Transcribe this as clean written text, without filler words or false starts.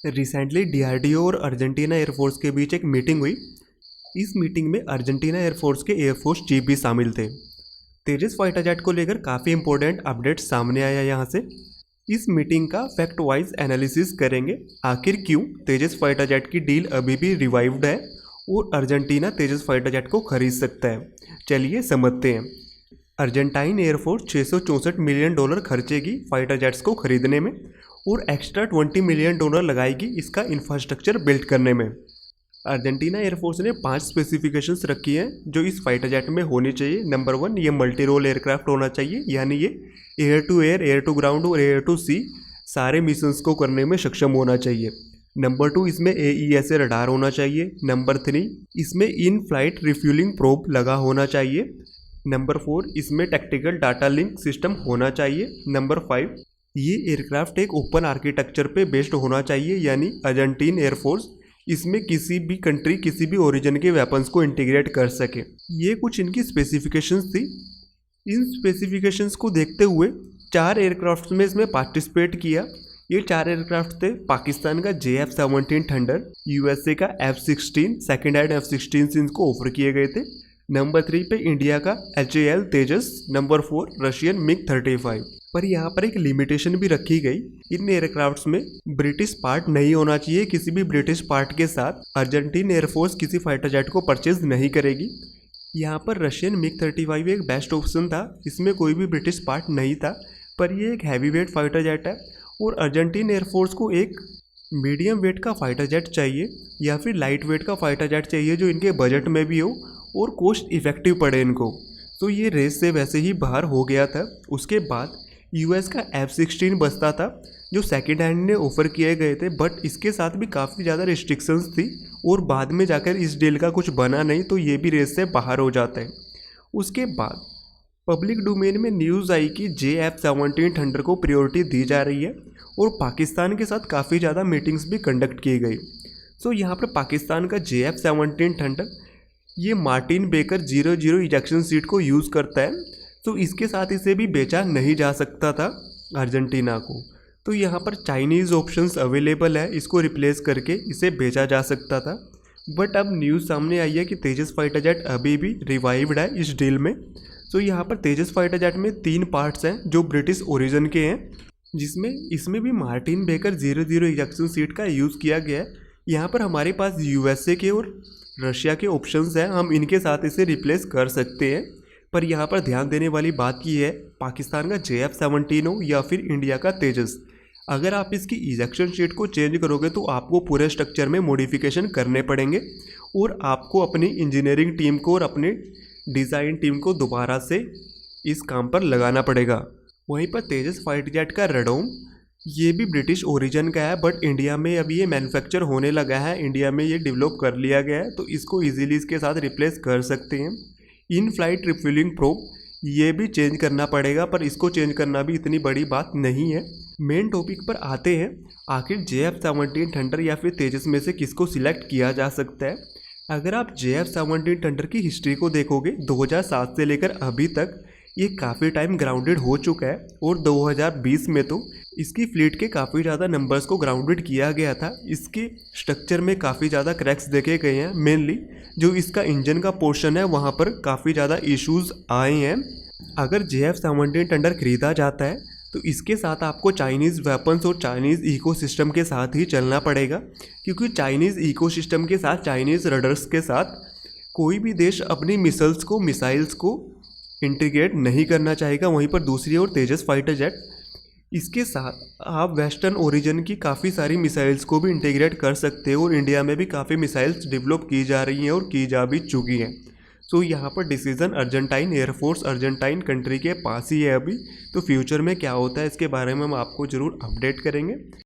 Recently DRDO और Argentina air force के बीच एक मीटिंग हुई। इस मीटिंग में अर्जेंटीना एयरफोर्स के एयरफोर्स चीफ भी शामिल थे। तेजस फाइटर जेट को लेकर काफ़ी इंपॉर्टेंट अपडेट सामने आया यहाँ से। इस मीटिंग का फैक्ट वाइज एनालिसिस करेंगे, आखिर क्यों तेजस फाइटर जेट की डील अभी भी रिवाइव्ड है और अर्जेंटीना तेजस फाइटर जेट को खरीद सकता है। चलिए समझते हैं। अर्जेंटाइन एयरफोर्स $664 मिलियन खर्चेगी फाइटर जेट्स को खरीदने में और एक्स्ट्रा $20 मिलियन लगाएगी इसका इंफ्रास्ट्रक्चर बिल्ड करने में। अर्जेंटीना एयरफोर्स ने 5 स्पेसिफिकेशंस रखी हैं जो इस फाइटर जेट में होनी चाहिए। नंबर 1, ये मल्टी रोल एयरक्राफ्ट होना चाहिए, यानी ये air to air, air to ground और एयर टू सी सारे मिशंस को करने में सक्षम होना चाहिए। नंबर 2, इसमें AESA रडार होना चाहिए। नंबर 3, इसमें इन फ्लाइट रिफ्यूलिंग प्रोब लगा होना चाहिए। नंबर 4, इसमें टैक्टिकल डाटा लिंक सिस्टम होना चाहिए। नंबर 5, ये एयरक्राफ्ट एक ओपन आर्किटेक्चर पे बेस्ड होना चाहिए, यानी अर्जेंटीन एयरफोर्स इसमें किसी भी कंट्री किसी भी ओरिजिन के वेपन्स को इंटीग्रेट कर सके। ये कुछ इनकी स्पेसिफिकेशंस थी। इन स्पेसिफिकेशंस को देखते हुए 4 एयरक्राफ्ट में इसमें पार्टिसिपेट किया। ये 4 एयरक्राफ्ट थे पाकिस्तान का JF-17 थंडर, USA का F-16 सेकेंड हैंड F-16 इनको ऑफर किए गए थे। नंबर 3 पे इंडिया का HAL तेजस। Number 4 Russian MiG-35। पर यहाँ पर एक लिमिटेशन भी रखी गई, इन एयरक्राफ्ट्स में ब्रिटिश पार्ट नहीं होना चाहिए। किसी भी ब्रिटिश पार्ट के साथ अर्जेंटीन एयरफोर्स किसी फाइटर जेट को परचेज नहीं करेगी। यहाँ पर रशियन MiG-35 एक बेस्ट ऑप्शन था, इसमें कोई भी ब्रिटिश पार्ट नहीं था, पर ये एक हैवी वेट फाइटर जेट है और अर्जेंटीन एयरफोर्स को एक मीडियम वेट का फाइटर जेट चाहिए या फिर लाइट वेट का फाइटर जेट चाहिए जो इनके बजट में भी हो और कॉस्ट इफेक्टिव पड़े इनको। तो ये रेस से वैसे ही बाहर हो गया था। उसके बाद US का F-16 बचता था जो सेकेंड हैंड ने ऑफ़र किए गए थे, बट इसके साथ भी काफ़ी ज़्यादा रिस्ट्रिक्शंस थी और बाद में जाकर इस डील का कुछ बना नहीं, तो ये भी रेस से बाहर हो जाता है। उसके बाद पब्लिक डोमेन में न्यूज़ आई कि JF-17 थंडर को प्रायोरिटी दी जा रही है और पाकिस्तान के साथ काफ़ी ज़्यादा मीटिंग्स भी कंडक्ट की गई। सो यहाँ पर पाकिस्तान का JF-17 थंडर ये मार्टिन बेकर 00 इजेक्शन सीट को यूज़ करता है, तो इसके साथ इसे भी बेचा नहीं जा सकता था अर्जेंटीना को। तो यहाँ पर चाइनीज़ ऑप्शंस अवेलेबल है, इसको रिप्लेस करके इसे बेचा जा सकता था। बट अब न्यूज़ सामने आई है कि तेजस फाइटर जेट अभी भी रिवाइव्ड है इस डील में। तो यहाँ पर तेजस फाइटर जेट में 3 पार्ट्स हैं जो ब्रिटिश ओरिजिन के हैं, जिसमें इसमें भी मार्टिन बेकर 00 इजेक्शन सीट का यूज़ किया गया है। यहाँ पर हमारे पास USA के और रशिया के ऑप्शंस हैं, हम इनके साथ इसे रिप्लेस कर सकते हैं। पर यहाँ पर ध्यान देने वाली बात ये है, पाकिस्तान का JF-17 हो या फिर इंडिया का तेजस, अगर आप इसकी इजेक्शन शीट को चेंज करोगे तो आपको पूरे स्ट्रक्चर में मॉडिफिकेशन करने पड़ेंगे और आपको अपनी इंजीनियरिंग टीम को और अपनी डिज़ाइन टीम को दोबारा से इस काम पर लगाना पड़ेगा। वहीं पर तेजस फाइटर जेट का रेडोम, ये भी ब्रिटिश ओरिजिन का है, बट इंडिया में अभी ये मैन्युफैक्चर होने लगा है, इंडिया में ये डेवलप कर लिया गया है, तो इसको ईजिली इसके साथ रिप्लेस कर सकते हैं। इन फ्लाइट रिफ्यूलिंग प्रोब ये भी चेंज करना पड़ेगा, पर इसको चेंज करना भी इतनी बड़ी बात नहीं है। मेन टॉपिक पर आते हैं, आखिर JF-17 थंडर या फिर तेजस में से किसको सिलेक्ट किया जा सकता है। अगर आप JF-17 थंडर की हिस्ट्री को देखोगे 2007 से लेकर अभी तक ये काफ़ी टाइम ग्राउंडेड हो चुका है और 2020 में तो इसकी फ्लीट के काफ़ी ज़्यादा नंबर्स को ग्राउंडेड किया गया था। इसके स्ट्रक्चर में काफ़ी ज़्यादा क्रैक्स देखे गए हैं, मेनली जो इसका इंजन का पोर्शन है वहाँ पर काफ़ी ज़्यादा इश्यूज आए हैं। अगर JF-17 थंडर खरीदा जाता है तो इसके साथ आपको चाइनीज़ वेपन्स और चाइनीज़ इकोसिस्टम के साथ ही चलना पड़ेगा, क्योंकि चाइनीज़ इकोसिस्टम के साथ, चाइनीज़ रडर्स के साथ कोई भी देश अपनी मिसाइल्स को इंटीग्रेट नहीं करना चाहेगा। वहीं पर दूसरी ओर तेजस फाइटर जेट, इसके साथ आप वेस्टर्न ओरिजिन की काफ़ी सारी मिसाइल्स को भी इंटीग्रेट कर सकते हो और इंडिया में भी काफ़ी मिसाइल्स डेवलप की जा रही हैं और की जा भी चुकी हैं। सो यहाँ पर decision Argentine air force, Argentine country के पास ही है अभी। तो फ्यूचर में क्या होता है इसके बारे में हम आपको ज़रूर अपडेट करेंगे।